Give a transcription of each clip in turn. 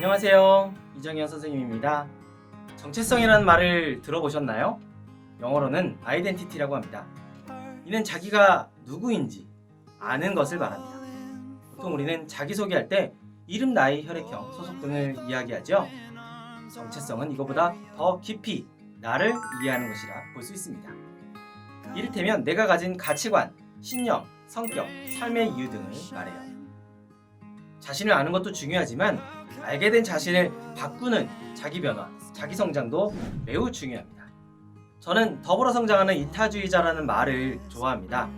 안녕하세요. 이정현 선생님입니다. 정체성이라는 말을 들어보셨나요? 영어로는 아이덴티티라고 합니다. 이는 자기가 누구인지 아는 것을 말합니다. 보통 우리는 자기소개할 때 이름, 나이, 혈액형, 소속 등을 이야기하죠. 정체성은 이거보다 더 깊이 나를 이해하는 것이라 볼 수 있습니다. 이를테면 내가 가진 가치관, 신념, 성격, 삶의 이유 등을 말해요. 자신을 아는 것도 중요하지만 알게 된 자신을 바꾸는 자기 변화, 자기 성장도 매우 중요합니다. 저는 더불어 성장하는 이타주의자라는 말을 좋아합니다.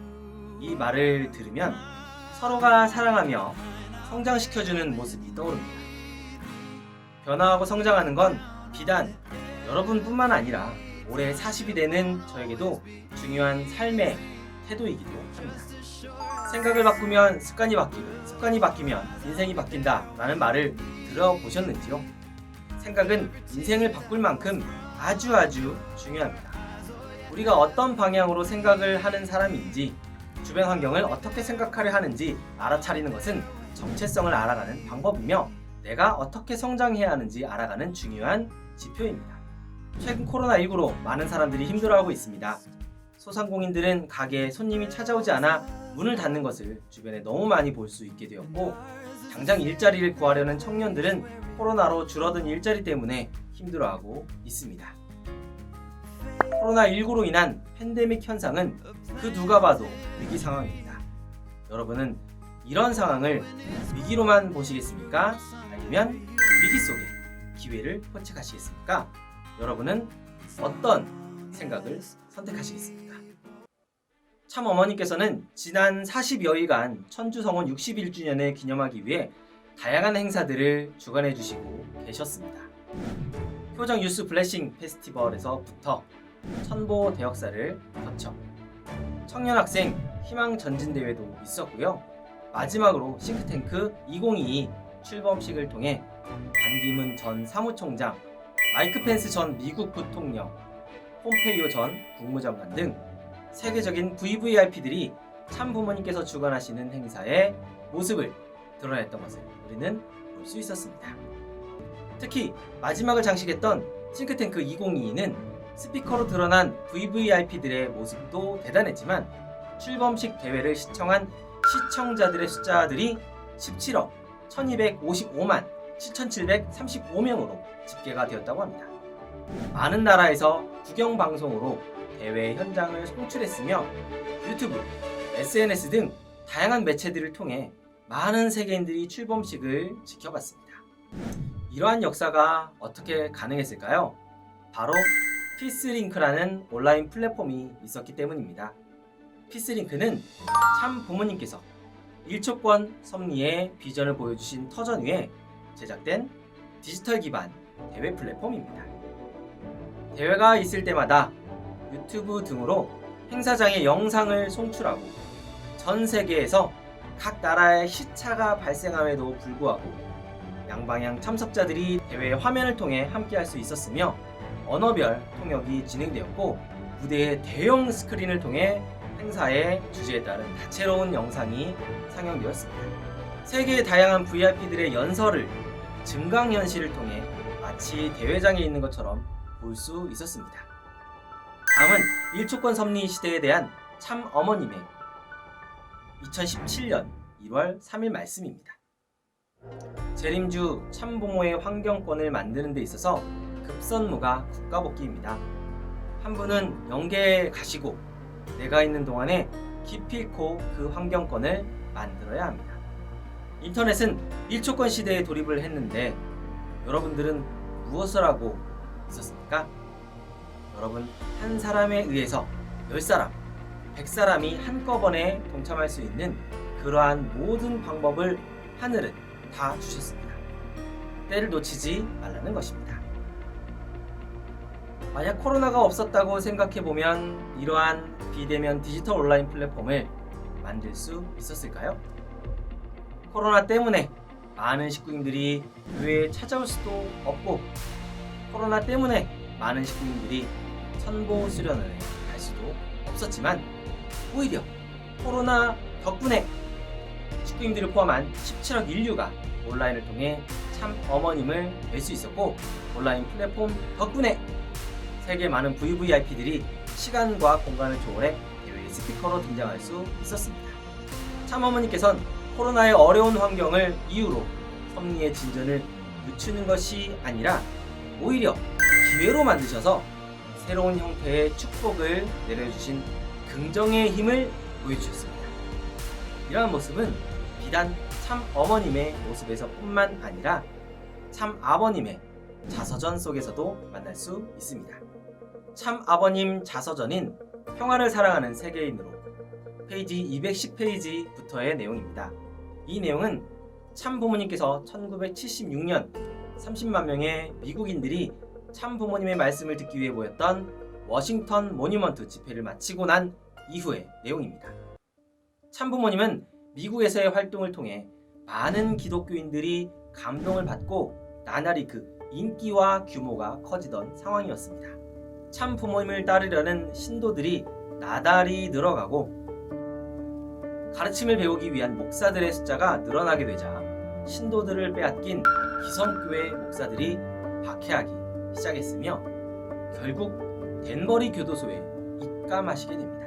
이 말을 들으면 서로가 사랑하며 성장시켜주는 모습이 떠오릅니다. 변화하고 성장하는 건 비단 여러분뿐만 아니라 올해 40이 되는 저에게도 중요한 삶의 태도이기도 합니다. 생각을 바꾸면 습관이 바뀌고 습관이 바뀌면 인생이 바뀐다 라는 말을 들어보셨는지요? 생각은 인생을 바꿀 만큼 아주 중요합니다. 우리가 어떤 방향으로 생각을 하는 사람인지 주변 환경을 어떻게 생각하려 하는지 알아차리는 것은 정체성을 알아가는 방법이며 내가 어떻게 성장해야 하는지 알아가는 중요한 지표입니다. 최근 코로나19로 많은 사람들이 힘들어하고 있습니다. 소상공인들은 가게에 손님이 찾아오지 않아 문을 닫는 것을 주변에 너무 많이 볼 수 있게 되었고, 당장 일자리를 구하려는 청년들은 코로나로 줄어든 일자리 때문에 힘들어하고 있습니다. 코로나19로 인한 팬데믹 현상은 그 누가 봐도 위기 상황입니다. 여러분은 이런 상황을 위기로만 보시겠습니까? 아니면 위기 속에 기회를 포착하시겠습니까? 여러분은 어떤 생각을 선택하시겠습니까? 참 어머니께서는 지난 40여일간 천주성원 61주년을 기념하기 위해 다양한 행사들을 주관해 주시고 계셨습니다. 효정 유스 블레싱 페스티벌에서부터 천보 대역사를 거쳐 청년 학생 희망 전진 대회도 있었고요. 마지막으로 싱크탱크 2022 출범식을 통해 반기문 전 사무총장, 마이크 펜스 전 미국 부통령, 폼페이오 전 국무장관 등 세계적인 VVIP들이 참 부모님께서 주관하시는 행사의 모습을 드러냈던 것을 우리는 볼 수 있었습니다. 특히 마지막을 장식했던 싱크탱크 2022는 스피커로 드러난 VVIP들의 모습도 대단했지만 출범식 대회를 시청한 시청자들의 숫자들이 17억 1255만 7735명으로 집계가 되었다고 합니다. 많은 나라에서 국영방송으로 대회 현장을 송출했으며 유튜브, SNS 등 다양한 매체들을 통해 많은 세계인들이 출범식을 지켜봤습니다. 이러한 역사가 어떻게 가능했을까요? 바로 피스링크라는 온라인 플랫폼이 있었기 때문입니다. 피스링크는 참 부모님께서 1초권 섭리의 비전을 보여주신 터전 위에 제작된 디지털 기반 대회 플랫폼입니다. 대회가 있을 때마다 유튜브 등으로 행사장의 영상을 송출하고 전 세계에서 각 나라의 시차가 발생함에도 불구하고 양방향 참석자들이 대회 화면을 통해 함께할 수 있었으며 언어별 통역이 진행되었고 무대의 대형 스크린을 통해 행사의 주제에 따른 다채로운 영상이 상영되었습니다. 세계의 다양한 VIP들의 연설을 증강현실을 통해 마치 대회장에 있는 것처럼 볼 수 있었습니다. 다음은 1초권 섭리 시대에 대한 참 어머님의 2017년 1월 3일 말씀입니다. 재림주 참부모의 환경권을 만드는 데 있어서 급선무가 국가복귀입니다. 한 분은 영계에 가시고 내가 있는 동안에 기필코 그 환경권을 만들어야 합니다. 인터넷은 1초권 시대에 돌입을 했는데 여러분들은 무엇을 하고 있었습니까? 여러분, 한 사람에 의해서 10사람, 100사람이 한꺼번에 동참할 수 있는 그러한 모든 방법을 하늘은 다 주셨습니다. 때를 놓치지 말라는 것입니다. 만약 코로나가 없었다고 생각해보면 이러한 비대면 디지털 온라인 플랫폼을 만들 수 있었을까요? 코로나 때문에 많은 식구인들이 교회에 찾아올 수도 없고 코로나 때문에 많은 식구인들이 천보 수련을 갈 수도 없었지만 오히려 코로나 덕분에 식구인들을 포함한 17억 인류가 온라인을 통해 참 어머님을 뵐 수 있었고, 온라인 플랫폼 덕분에 세계 많은 VVIP들이 시간과 공간을 초월해 대회의 스피커로 등장할 수 있었습니다. 참 어머니께서는 코로나의 어려운 환경을 이유로 섭리의 진전을 늦추는 것이 아니라 오히려 기회로 만드셔서 새로운 형태의 축복을 내려주신 긍정의 힘을 보여주셨습니다. 이러한 모습은 비단 참 어머님의 모습에서 뿐만 아니라 참 아버님의 자서전 속에서도 만날 수 있습니다. 참 아버님 자서전인 평화를 사랑하는 세계인으로 페이지 210페이지부터의 내용입니다. 이 내용은 참 부모님께서 1976년 30만 명의 미국인들이 참 부모님의 말씀을 듣기 위해 모였던 워싱턴 모니먼트 집회를 마치고 난 이후의 내용입니다. 참 부모님은 미국에서의 활동을 통해 많은 기독교인들이 감동을 받고 나날이 그 인기와 규모가 커지던 상황이었습니다. 참 부모님을 따르려는 신도들이 나달이 늘어가고 가르침을 배우기 위한 목사들의 숫자가 늘어나게 되자 신도들을 빼앗긴 기성교회 목사들이 박해하기 시작했으며 결국 댄버리 교도소에 입감하시게 됩니다.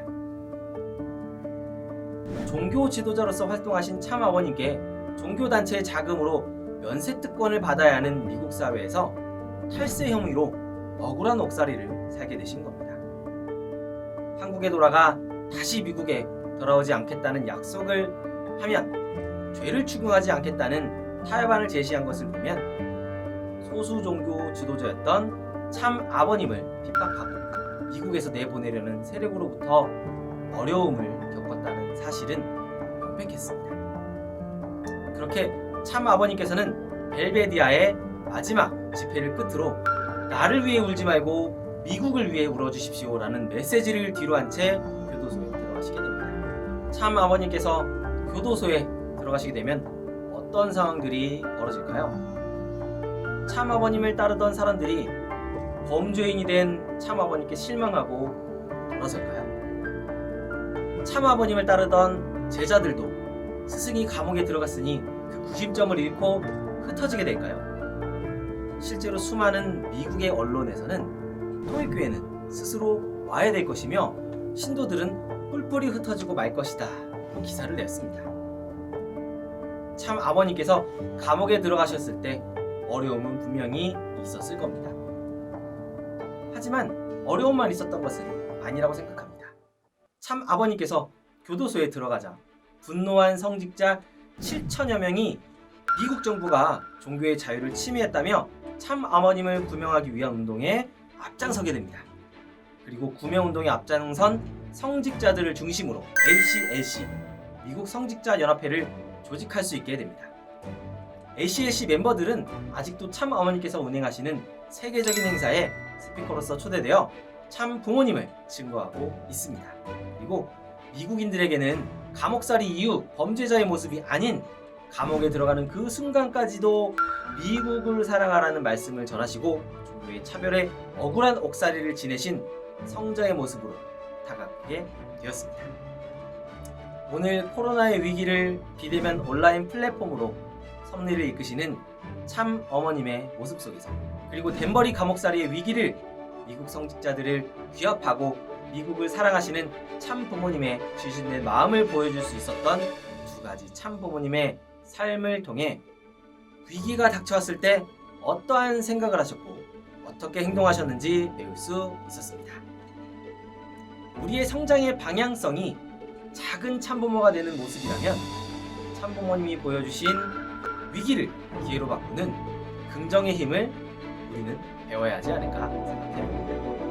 종교 지도자로서 활동하신 참 아버님께 종교단체의 자금으로 면세특권을 받아야 하는 미국 사회에서 탈세 혐의로 억울한 옥살이를 살게 되신 겁니다. 한국에 돌아가 다시 미국에 돌아오지 않겠다는 약속을 하면 죄를 추궁하지 않겠다는 타협안을 제시한 것을 보면 소수 종교 지도자였던 참 아버님을 핍박하고 미국에서 내보내려는 세력으로부터 어려움을 겪었다는 사실은 명백했습니다. 그렇게 참 아버님께서는 벨베디아의 마지막 집회를 끝으로 나를 위해 울지 말고 미국을 위해 울어주십시오 라는 메시지를 뒤로 한 채 교도소에 들어가시게 됩니다. 참 아버님께서 교도소에 들어가시게 되면 어떤 상황들이 벌어질까요? 참 아버님을 따르던 사람들이 범죄인이 된 참 아버님께 실망하고 돌아설까요? 참 아버님을 따르던 제자들도 스승이 감옥에 들어갔으니 그 구심점을 잃고 흩어지게 될까요? 실제로 수많은 미국의 언론에서는 통일교회는 스스로 와야 될 것이며 신도들은 뿔뿔이 흩어지고 말 것이다 기사를 냈습니다. 참 아버님께서 감옥에 들어가셨을 때 어려움은 분명히 있었을 겁니다. 하지만 어려움만 있었던 것은 아니라고 생각합니다. 참 아버님께서 교도소에 들어가자 분노한 성직자 7천여 명이 미국 정부가 종교의 자유를 침해했다며 참 아버님을 구명하기 위한 운동에 앞장서게 됩니다. 그리고 구명운동에 앞장선 성직자들을 중심으로 ACLC 미국 성직자 연합회를 조직할 수 있게 됩니다. ACLC 멤버들은 아직도 참 어머니께서 운행하시는 세계적인 행사에 스피커로서 초대되어 참 부모님을 증거하고 있습니다. 그리고 미국인들에게는 감옥살이 이후 범죄자의 모습이 아닌 감옥에 들어가는 그 순간까지도 미국을 사랑하라는 말씀을 전하시고 종교의 차별에 억울한 옥살이를 지내신 성자의 모습으로 다가가게 되었습니다. 오늘 코로나의 위기를 비대면 온라인 플랫폼으로 섭리를 이끄시는 참 어머님의 모습 속에서 그리고 덴버리 감옥살이의 위기를 미국 성직자들을 귀합하고 미국을 사랑하시는 참 부모님의 귀신된 마음을 보여줄 수 있었던 두 가지 참 부모님의 삶을 통해 위기가 닥쳐왔을 때 어떠한 생각을 하셨고 어떻게 행동하셨는지 배울 수 있었습니다. 우리의 성장의 방향성이 작은 참부모가 되는 모습이라면 참부모님이 보여주신 위기를 기회로 바꾸는 긍정의 힘을 우리는 배워야 하지 않을까 생각해봅니다.